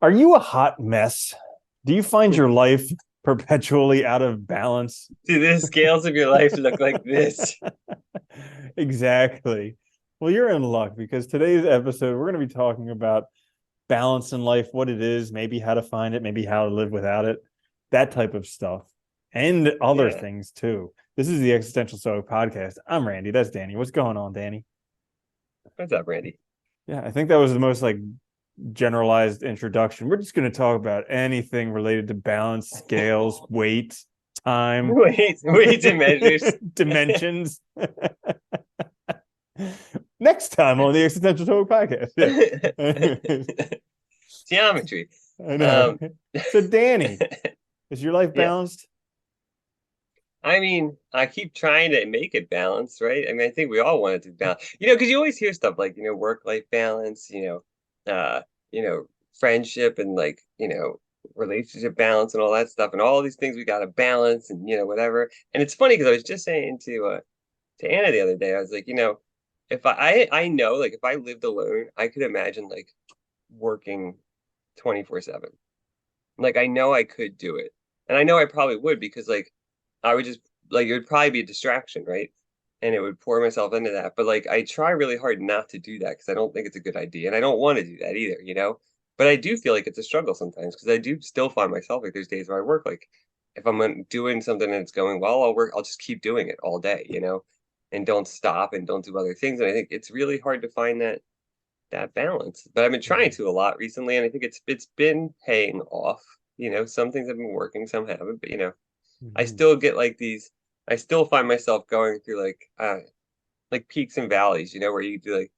Are you a hot mess? Do you find your life perpetually out of balance? Do the scales of your life look like this? Exactly. Well, you're in luck because today's episode, we're going to be talking about balance in life, what it is, maybe how to find it, maybe how to live without it, that type of stuff, and other Yeah. things too. This is the Existential Stoic podcast. I'm Randy. That's Danny. What's going on, Danny? What's up, Randy? Yeah, I think that was the most generalized introduction. We're just going to talk about anything related to balance, scales, weight, time, Weights and measures. dimensions. Next time on the Existential Talk podcast. Yeah. Geometry. I know. Um, So, Danny, is your life yeah. balanced? I mean, I keep trying to make it balanced, right? I mean, I think we all want it to balance, because you always hear stuff like, work-life balance, you know, friendship and relationship balance and all that stuff, and all these things we got to balance and whatever. And it's funny because I was just saying to Anna the other day, I was like, if I know like if I lived alone, I could imagine like working 24/7. Like I know I could do it. And I know I probably would because like I would just like it would probably be a distraction, right? And it would pour myself into that. But like I try really hard not to do that because I don't think it's a good idea. And I don't want to do that either. But I do feel like it's a struggle sometimes because I do still find myself like there's days where I work like if I'm doing something and it's going well, I'll just keep doing it all day, and don't stop and don't do other things. And I think it's really hard to find that balance. But I've been trying to a lot recently, and I think it's been paying off. Some things have been working, some haven't. But I Mhm. still get like these. I still find myself going through like peaks and valleys. Where you do like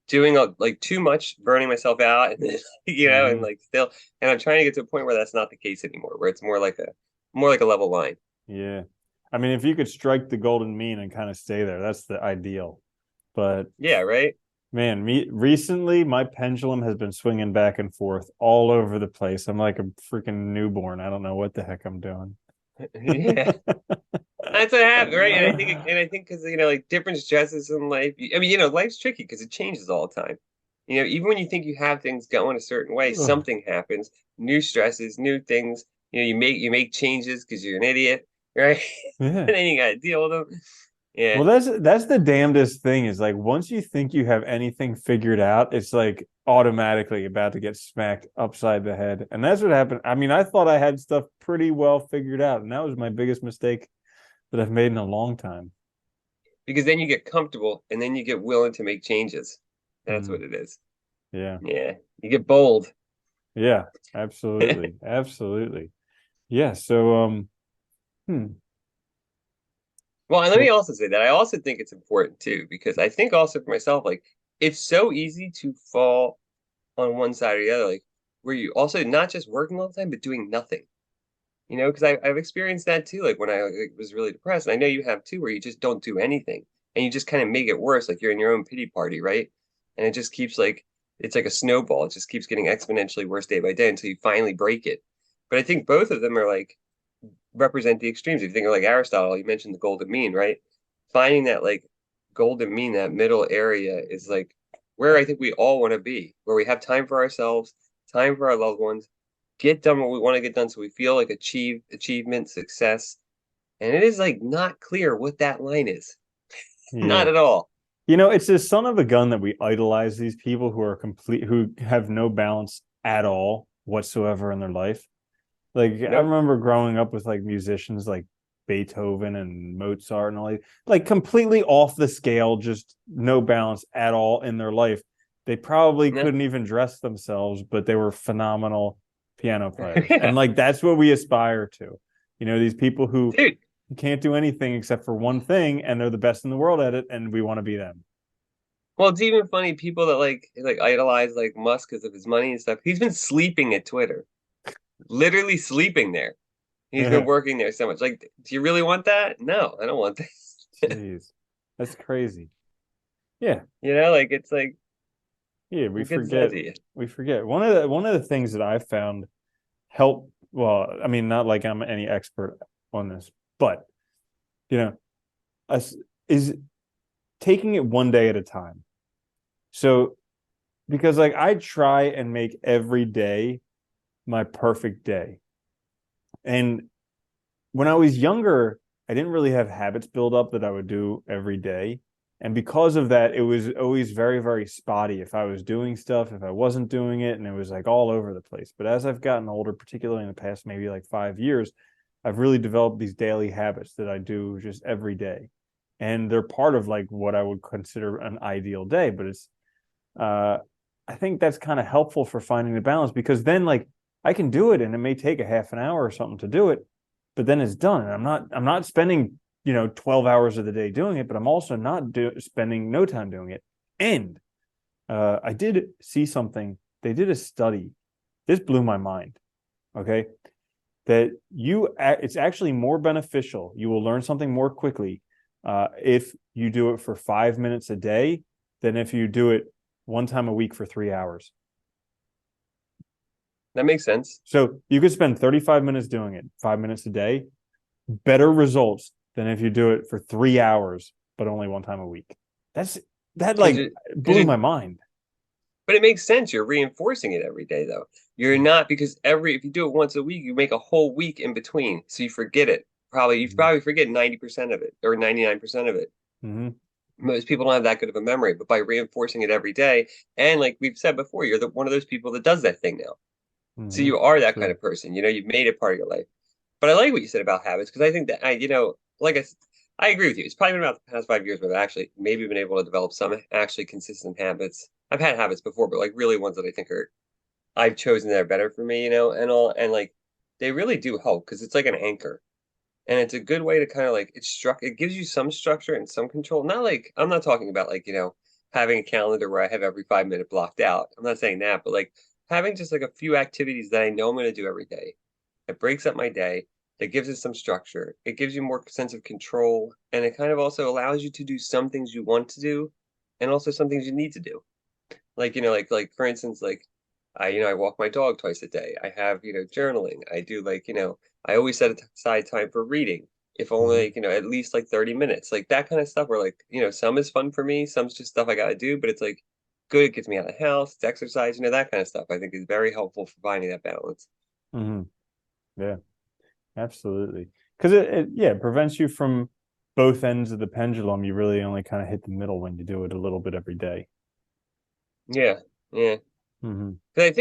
doing like too much, burning myself out, and then, and Mhm. like still. And I'm trying to get to a point where that's not the case anymore. Where it's more like a level line. Yeah. I mean, if you could strike the golden mean and kind of stay there, that's the ideal. But Yeah, right. man, me recently, my pendulum has been swinging back and forth all over the place. I'm like a freaking newborn. I don't know what the heck I'm doing. Yeah. That's what happened, right? And I think because like different stresses in life. I mean, life's tricky because it changes all the time. Even when you think you have things going a certain way, something happens, new stresses, new things. You make changes because you're an idiot, right? Yeah. And then you got to deal with them. Yeah, Well, that's the damnedest thing is like once you think you have anything figured out, it's like automatically about to get smacked upside the head. And that's what happened. I mean, I thought I had stuff pretty well figured out, and that was my biggest mistake that I've made in a long time. because then you get comfortable and then you get willing to make changes. That's Mm, what it is. yeah. Yeah, you get bold. Yeah, absolutely. Absolutely. Yeah, so hmm. Well, and let me Well, also say that I also think it's important too, because I think also for myself, like it's so easy to fall on one side or the other, like where you also not just working all the time, but doing nothing. Because I've experienced that too, like when I like, was really depressed. And I know you have too, where you just don't do anything and you just kind of make it worse, like you're in your own pity party, right? And it just keeps like it's like a snowball. It just keeps getting exponentially worse day by day until you finally break it. But I think both of them are like represent the extremes. If you think of like Aristotle, you mentioned the golden mean, right? Finding that like golden mean, that middle area is like where I think we all want to be, where we have time for ourselves, time for our loved ones, get done what we want to get done so we feel like achievement, success. And it is like not clear what that line is. Not yeah. at all. It's the son of a gun that we idolize these people who have no balance at all whatsoever in their life. Like I Nope. remember growing up with like musicians like Beethoven and Mozart and all that, like completely off the scale, just no balance at all in their life. They probably No. couldn't even dress themselves, but they were phenomenal piano players. And Yeah. like that's what we aspire to. These people who Dude. can't do anything except for one thing and they're the best in the world at it and we want to be them. Well, it's even funny people that like idolize like Musk because of his money and stuff. He's been sleeping at Twitter, literally sleeping there. He's been working there so much. Like, do you really want that? No, I don't want that. Jeez. That's crazy. Yeah. Like it's like Yeah, who gets that to you? we forget. One of the things that I found help, well, I mean, not like I'm any expert on this, but you know, us is taking it one day at a time. So because like I try and make every day my perfect day. And when I was younger, I didn't really have habits build up that I would do every day. And because of that, it was always very, very spotty if I was doing stuff, if I wasn't doing it, and it was like all over the place. But as I've gotten older, particularly in the past maybe like 5 years, I've really developed these daily habits that I do just every day. And they're part of like what I would consider an ideal day. But uh I think that's kind of helpful for finding the balance because then like I can do it and it may take a half an hour or something to do it, but then it's done. And I'm not spending, 12 hours of the day doing it, but I'm also not spending no time doing it. And I did see something. They did a study. This blew my mind. Okay. That it's actually more beneficial. You will learn something more quickly if you do it for 5 minutes a day than if you do it one time a week for 3 hours. That makes sense. So you could spend 35 minutes doing it, 5 minutes a day, better results than if you do it for 3 hours, but only one time a week. That Because like you, because blew you, my mind. but it makes sense. You're reinforcing it every day, though. You're not because if you do it once a week, you make a whole week in between, so you forget it. You Mm-hmm. probably forget 90% of it or 99% of it. Mm-hmm. Most people don't have that good of a memory, but by reinforcing it every day, and like we've said before, you're one of those people that does that thing now. So Mm-hmm. you are that kind True. of person. You've made it part of your life. But I like what you said about habits because I think that like I agree with you. It's probably been about the past 5 years where I've actually maybe been able to develop some actually consistent habits. I've had habits before, but like really ones that I think are I've chosen that are better for me, and all, and like they really do help because it's like an anchor, and it's a good way to kind of like it gives you some structure and some control. Not like I'm not talking about like having a calendar where I have every 5 minute blocked out. I'm not saying that, but like having just like a few activities that I know I'm going to do every day. It breaks up my day. That gives it some structure. It gives you more sense of control, and it kind of also allows you to do some things you want to do, and also some things you need to do. Like like for instance, like I walk my dog twice a day. I have journaling. I do like I always set aside time for reading, if only Mm-hmm. like at least like 30 minutes, like that kind of stuff. Where like some is fun for me, some's just stuff I gotta do, but it's like good. It gets me out of the house. It's exercise. That kind of stuff. I think is very helpful for finding that balance. Mm-hmm. Yeah, absolutely. Because yeah, it prevents you from both ends of the pendulum. You really only kind of hit the middle when you do it a little bit every day. Yeah, yeah. Mm-hmm. 'Cause I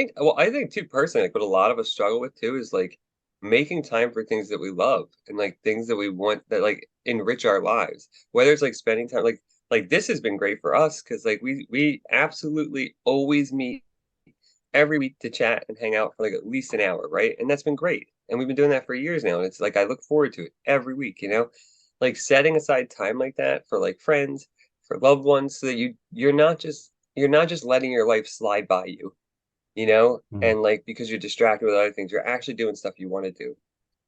think too personally, like what a lot of us struggle with too is like making time for things that we love and like things that we want that like enrich our lives. Whether it's like spending time, like this has been great for us because like we absolutely always meet every week to chat and hang out for like at least an hour, right? And that's been great. And we've been doing that for years now. And it's like I look forward to it every week. Like setting aside time like that for like friends, for loved ones, so that you're not just letting your life slide by you, Mm-hmm. and like because you're distracted with other things, you're actually doing stuff you want to do.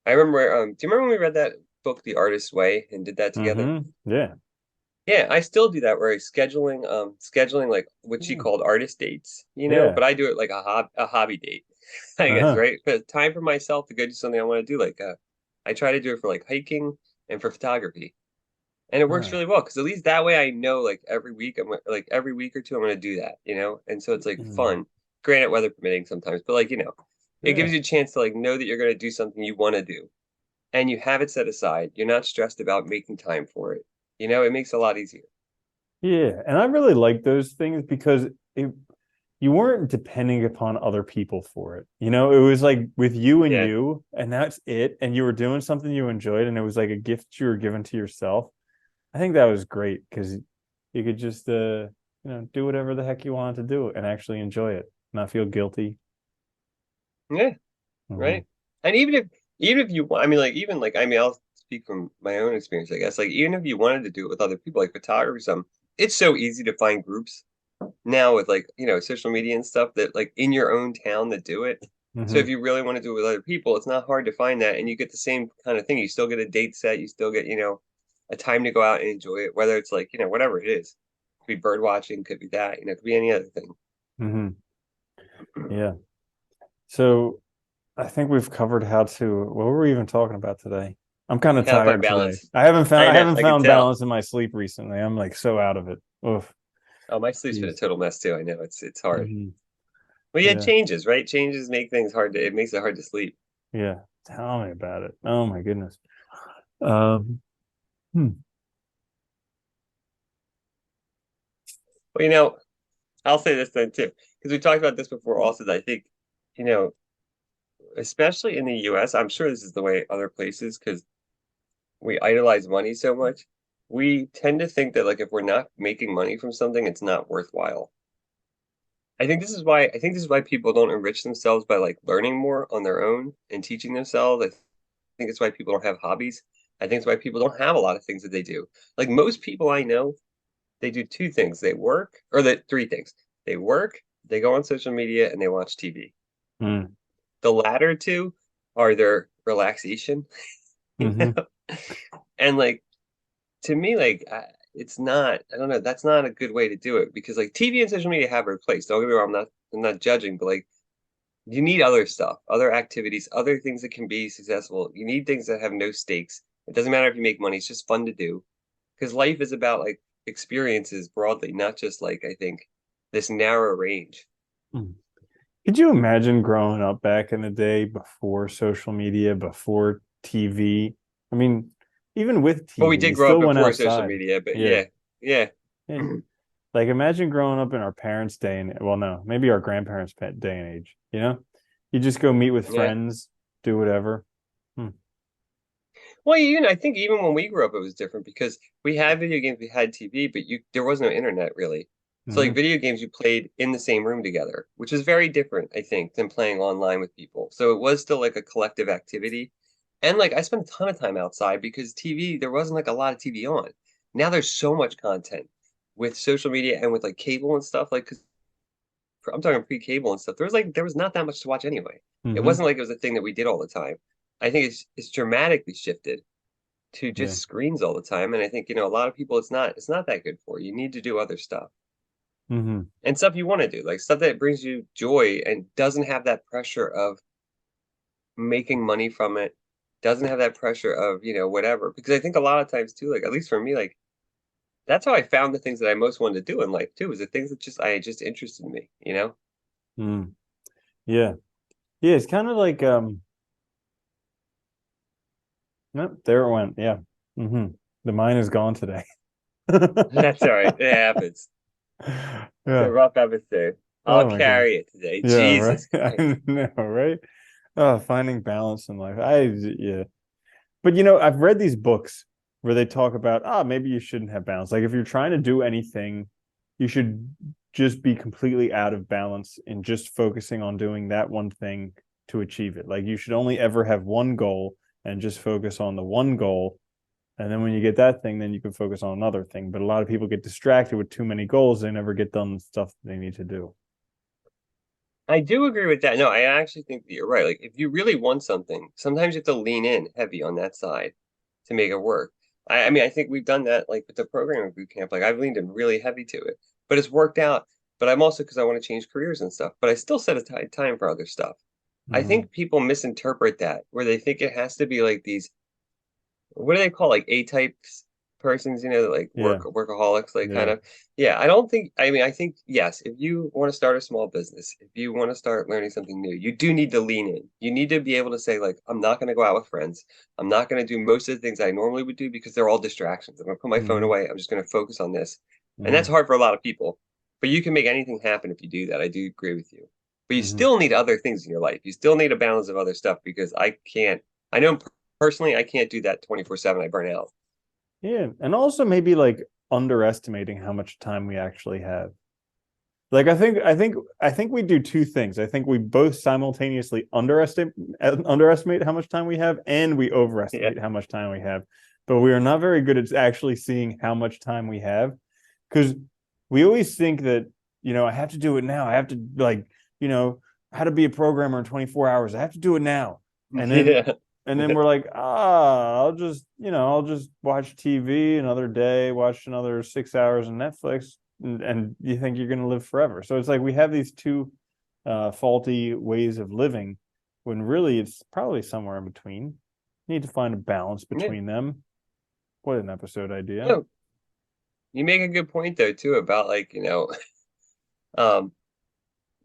I remember, do you remember when we read that book, The Artist's Way, and did that together? Mm-hmm. Yeah. Yeah, I still do that where I scheduling like what she Yeah. called artist dates, Yeah. but I do it like a hobby date, I guess, Uh-huh. right? But time for myself to go do something I want to do. Like I try to do it for like hiking and for photography. And it works Uh, really well because at least that way I know like every week like every week or two I'm gonna do that. And so it's like mm, fun. Granted, weather permitting sometimes, but like it yeah. gives you a chance to like know that you're gonna do something you want to do and you have it set aside. You're not stressed about making time for it. It makes it a lot easier. Yeah. And I really like those things because it you weren't depending upon other people for it. It was like with you and Yeah. you, and that's it. And you were doing something you enjoyed, and it was like a gift you were given to yourself. I think that was great because you could just do whatever the heck you wanted to do and actually enjoy it, not feel guilty. Yeah. Hmm. Right. And even if you want, I mean, like even like I mean, I'll speak from my own experience, I guess. Like even if you wanted to do it with other people, like photography, or something, it's so easy to find groups now with like social media and stuff that like in your own town that do it. So if Hmm. you really want to do it with other people, it's not hard to find that, and you get the same kind of thing. You still get a date set. You still get a time to go out and enjoy it, whether it's like whatever it is. Could be bird watching, could be that, could be any other thing. Hmm. Yeah. So I think we've covered how to. What were we even talking about today? I'm kind of How to find tired today. balance. I haven't found I I know, haven't I can found tell. balance in my sleep recently. I'm like so out of it. Oof. Oh, my sleep's been a Jeez. total mess too. I know it's hard. Mhm. Well, yeah, Yeah. changes, right? Changes make things hard to, it makes it hard to sleep. Yeah. Tell me about it. Oh my goodness. Um, hmm. Well, I'll say this then too, because we talked about this before also, that I think, you know, especially in the US, I'm sure this is the way other places, because we idolize money so much. We tend to think that like if we're not making money from something, it's not worthwhile. I think this is why people don't enrich themselves by like learning more on their own and teaching themselves. I think it's why people don't have hobbies. I think it's why people don't have a lot of things that they do. Like most people I know, they do two things. They work, or the three things. They work, they go on social media, and they watch TV. Mm. The latter two are their relaxation, you Hmm. know? And like to me, like it's not. I don't know. That's not a good way to do it because like TV and social media have a place. Don't get me wrong. I'm not judging, but like you need other stuff, other activities, other things that can be successful. You need things that have no stakes. It doesn't matter if you make money. It's just fun to do because life is about like experiences broadly, not just like I think this narrow range. Could you imagine growing up back in the day before social media, before TV? I mean, even with But we TV, did you grow up still went before social outside. media. But Yeah. yeah, yeah, Yeah. Like imagine growing up in our parents' day and well, no, maybe our grandparents' day and age, you know? You just go meet with yeah. friends, do whatever. Hmm. Well, I think even when we grew up, it was different because we had video games, we had TV, but you there was no internet really. So like Hmm. video games, you played in the same room together, which is very different, I think, than playing online with people. So it was still like a collective activity. And like I spent a ton of time outside because TV, there wasn't like a lot of TV on. Now there's so much content with social media and with like cable and stuff. Like, 'cause I'm talking pre-cable and stuff. There was not that much to watch anyway. It Hmm. wasn't like it was a thing that we did all the time. I think it's dramatically shifted to Yeah. just screens all the time. And I think, a lot of people it's not that good for. You need to do other stuff Hmm. and stuff you want to do, like stuff that brings you joy and doesn't have that pressure of making money from it, doesn't have that pressure of, whatever. Because I think a lot of times too, like at least for me, like that's how I found the things that I most wanted to do in life too, is the things that just interested me. Mm. Yeah. Yeah. It's kind of like nope, there it went. Yeah. Hmm. The mine is gone today. That's all right. It happens. It's a Yeah. rough episode. I'll Oh my goodness. carry it today. Yeah, right. Jesus I Christ. know, right? Oh, finding balance in life. Yeah. But I've read these books where they talk about, maybe you shouldn't have balance. Like if you're trying to do anything, you should just be completely out of balance and just focusing on doing that one thing to achieve it. Like you should only ever have one goal and just focus on the one goal. And then when you get that thing, then you can focus on another thing. But a lot of people get distracted with too many goals. They never get done the stuff they need to do. I do agree with that. No, I actually think that you're right. Like, if you really want something, sometimes you have to lean in heavy on that side to make it work. I mean, I think we've done that like with the programming boot camp. Like, I've leaned in really heavy to it, but it's worked out. But I'm also because I want to change careers and stuff, but I still set aside time for other stuff. I Mm-hmm. think people misinterpret that where they think it has to be like these what do they call like A-type persons, like Yeah. workaholics, like kind Yeah. of. Yeah, I don't think, I mean, I think, yes, if you want to start a small business, if you want to start learning something new, you do need to lean in. You need to be able to say, like, I'm not going to go out with friends. I'm not going to do most of the things I normally would do because they're all distractions. I'm going to put my phone Mm-hmm. away. I'm just going to focus on this. And that's Mm-hmm. hard for a lot of people, but you can make anything happen if you do that. I do agree with you. But you Mm-hmm. still need other things in your life. You still need a balance of other stuff because I know personally, I can't do that 24/7. I burn out. Yeah. And also maybe like underestimating how much time we actually have. Like I think we do two things. I think we both simultaneously underestimate how much time we have and we Yeah. overestimate how much time we have. But we are not very good at actually seeing how much time we have because we always think that, I have to do it now. I have to like, you know, how to be a programmer in 24 hours. I have to do it now. And then Yeah. and then we're like, I'll just watch TV another day, watch another 6 hours on Netflix, and you think you're going to live forever. So it's like we have these two faulty ways of living when really it's probably somewhere in between. You need to find a balance Yeah. between them. What an episode idea. No, you make a good point though too about like, um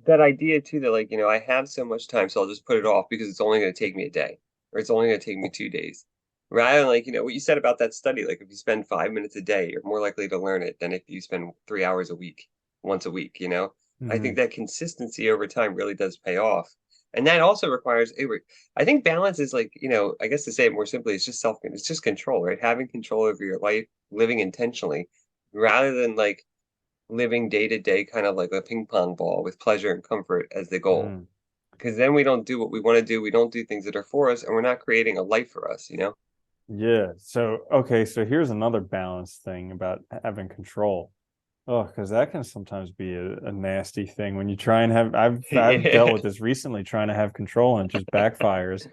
that idea too that like, I have so much time, so I'll just put it off because it's only going to take me a day or it's only going to take me 2 days. Rather than like, what you said about that study, like if you spend 5 minutes a day, you're more likely to learn it than if you spend 3 hours a week, once a week. I think Hmm. that consistency over time really does pay off. And that also requires I think balance is like, I guess to say it more simply, it's just control, right? Having control over your life, living intentionally, rather than like living day to day kind of like a ping pong ball with pleasure and comfort as the goal. Hmm. Because then we don't do what we want to do. We don't do things that are for us, and we're not creating a life for us. Yeah. So, okay. So here's another balance thing about having control. Oh, because that can sometimes be a nasty thing when you try and have. I've dealt Yeah. with this recently, trying to have control and it just backfires.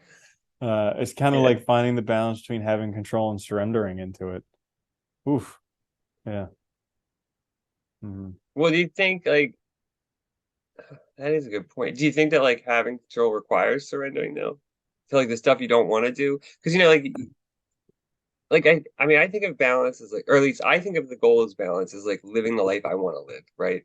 It's kind of Yeah. like finding the balance between having control and surrendering into it. Oof. Yeah. Hmm. Well, do you think like that is a good point? Do you think that like having control requires surrendering though? To like the stuff you don't want to do? Because like I mean I think of balance as like, or at least I think of the goal as balance as like living the life I want to live, right?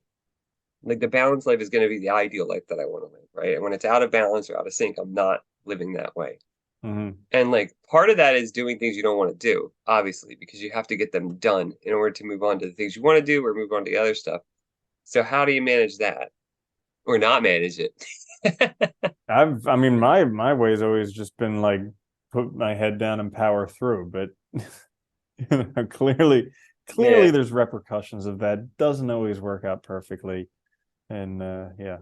Like the balanced life is going to be the ideal life that I want to live, right? And when it's out of balance or out of sync, I'm not living that way. Hmm. And like part of that is doing things you don't want to do, obviously, because you have to get them done in order to move on to the things you want to do or move on to the other stuff. So how do you manage that or not manage it? I mean, my way's always just been like put my head down and power through, but clearly Yeah. there's repercussions of that. Doesn't always work out perfectly. And yeah.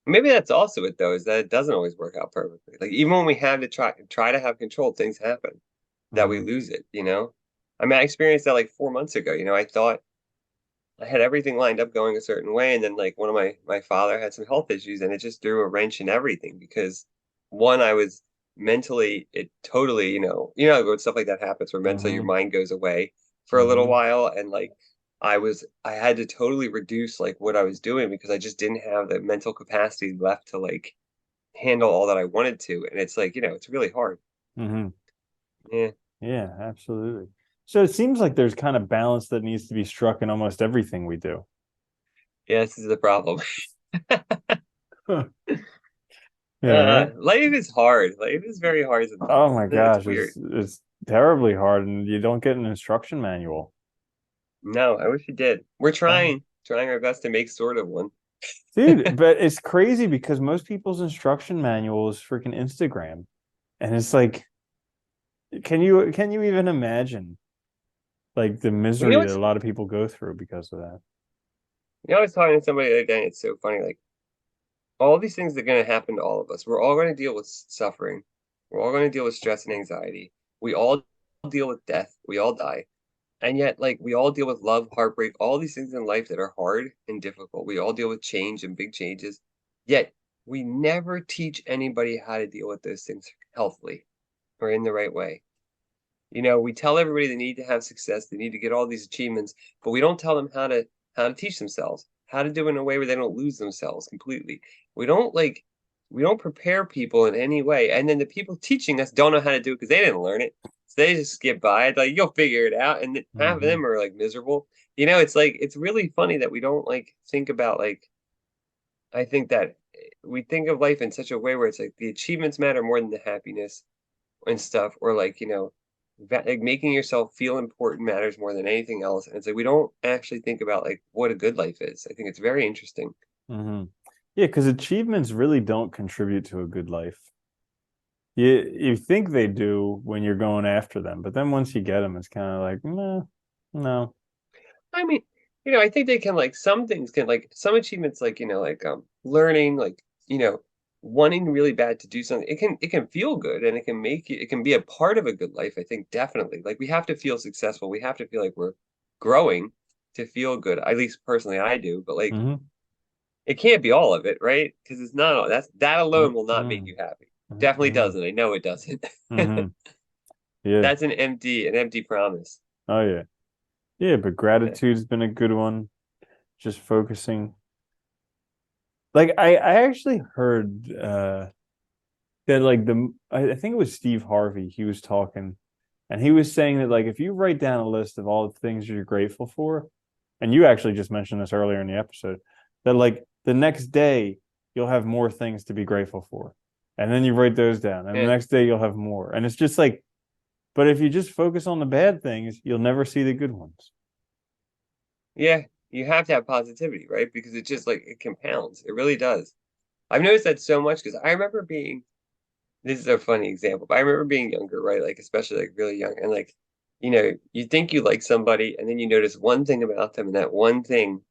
Maybe that's also it though, is that it doesn't always work out perfectly. Like even when we have to try to have control, things happen that we Hmm. lose it. I mean, I experienced that like 4 months ago. I thought I had everything lined up going a certain way, and then like one of my father had some health issues, and it just threw a wrench in everything because one, I was mentally it totally, when stuff like that happens where mentally your Hmm. mind goes away for a little Hmm. while, and like I had to totally reduce like what I was doing because I just didn't have the mental capacity left to like handle all that I wanted to, and it's like, it's really hard. Hmm. Yeah, Yeah, absolutely. So it seems like there's kind of balance that needs to be struck in almost everything we do. yeah, this is the problem. Huh. Yeah, right. Life is hard. Life is very hard Oh sometimes. my It's gosh, weird. it's terribly hard, and you don't get an instruction manual. No, I wish you did. We're Oh, trying our best to make sort of one. dude, but it's crazy because most people's instruction manual is freaking Instagram. And it's like, can you even imagine like the Well, you know misery that what's, a lot of people go through because of that? I was talking to somebody the other day, and it's so funny. Like all these things are going to happen to all of us. We're all going to deal with suffering. We're all going to deal with stress and anxiety. We all deal with death. We all die. And yet, like, we all deal with love, heartbreak, all these things in life that are hard and difficult. We all deal with change and big changes. Yet, we never teach anybody how to deal with those things healthily or in the right way. We tell everybody they need to have success, they need to get all these achievements, but we don't tell them how to teach themselves, how to do it in a way where they don't lose themselves completely. We don't like we don't prepare people in any way, and then the people teaching us don't know how to do it because they didn't learn it, so they just skip by it. Like you'll figure it out, and half of Hmm. them are like miserable. It's like it's really funny that we don't like think about like I think that we think of life in such a way where it's like the achievements matter more than the happiness and stuff, or like like making yourself feel important matters more than anything else. And it's like we don't actually think about like what a good life is. I think it's very interesting. Hmm. Yeah, because achievements really don't contribute to a good life. You think they do when you're going after them, but then once you get them, it's kind of like, no, no. I mean, I think they can like some things can like some achievements like like learning like wanting really bad to do something. It can feel good and it can be a part of a good life. I think definitely like we have to feel successful. We have to feel like we're growing to feel good. At least personally, I do. But like Hmm. it can't be all of it, right? Because it's not all that alone will not make Hmm. you happy. Definitely Hmm. doesn't. I know it doesn't. Hmm. Yeah. That's an empty promise. Oh yeah. Yeah, but Yeah. gratitude's been a good one. Just focusing. Like I actually heard that like I think it was Steve Harvey, he was talking and he was saying that like if you write down a list of all the things you're grateful for, and you actually just mentioned this earlier in the episode, that like the next day you'll have more things to be grateful for. And then you write those down. And the Yeah. next day you'll have more. And it's just like, but if you just focus on the bad things, you'll never see the good ones. Yeah. You have to have positivity, right? Because it just like it compounds. It really does. I've noticed that so much because I remember being this is a funny example, but I remember being younger, right? Like especially like really young and like, you think you like somebody and then you notice one thing about them and that one thing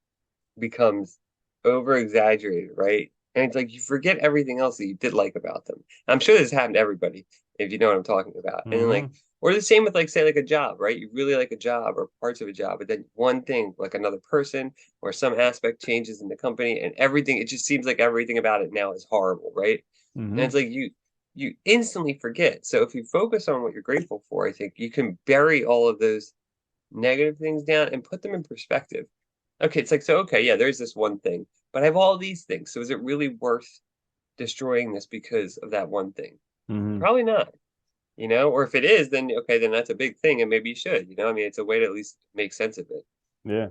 becomes over exaggerated, right? And it's like you forget everything else that you did like about them. I'm sure this happened to everybody, if you know what I'm talking about. And then like, Mm-hmm. or the same with like say like a job, right? You really like a job or parts of a job, but then one thing, like another person or some aspect changes in the company and everything, it just seems like everything about it now is horrible, right? And Mm-hmm. it's like you instantly forget. So if you focus on what you're grateful for, I think you can bury all of those negative things down and put them in perspective. Okay, it's like, so, okay, yeah, there's this one thing, but I have all these things. So is it really worth destroying this because of that one thing? Mm-hmm. Probably not, or if it is, then okay, then that's a big thing and maybe you should, I mean, it's a way to at least make sense of it. Yeah.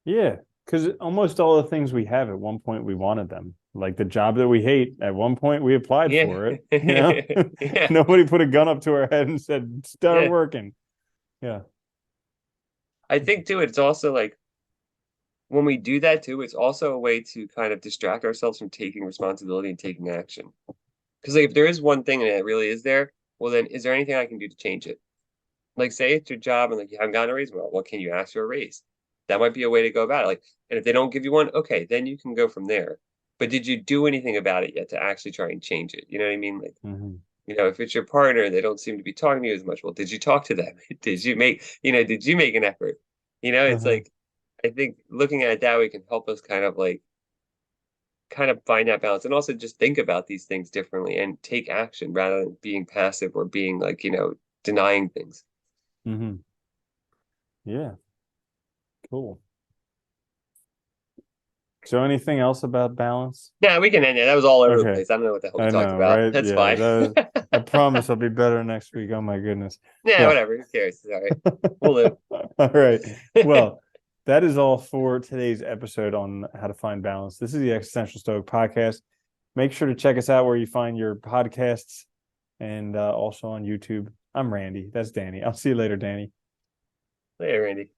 Yeah. Because almost all the things we have at one point we wanted them. Like the job that we hate, at one point we applied Yeah. for it. Yeah. Nobody put a gun up to our head and said, start Yeah. working. Yeah. I think too, it's also like when we do that too, it's also a way to kind of distract ourselves from taking responsibility and taking action. Because like if there is one thing and it really is there, well then is there anything I can do to change it? Like say it's your job and like you haven't gotten a raise, well, can you ask for a raise? That might be a way to go about it. Like, and if they don't give you one, okay, then you can go from there. But did you do anything about it yet to actually try and change it? You know what I mean? Like, Mm-hmm. if it's your partner and they don't seem to be talking to you as much, well, did you talk to them? Did you make an effort? It's Uh-huh. like I think looking at it that way can help us kind of find that balance and also just think about these things differently and take action rather than being passive or being like, denying things. Mm-hmm. Yeah. Cool. So anything else about balance? Yeah, we can end it. That was all over the Okay. place. I don't know what the hell we I talked know, about. right? That's Yeah. fine. That I promise I'll be better next week. Oh my goodness. Yeah, Yeah. whatever. Who cares? It's all right. We'll live. All right. Well, that is all for today's episode on how to find balance. This is the Existential Stoic podcast. Make sure to check us out where you find your podcasts and also on YouTube. I'm Randy. That's Danny. I'll see you later, Danny. Later, Randy.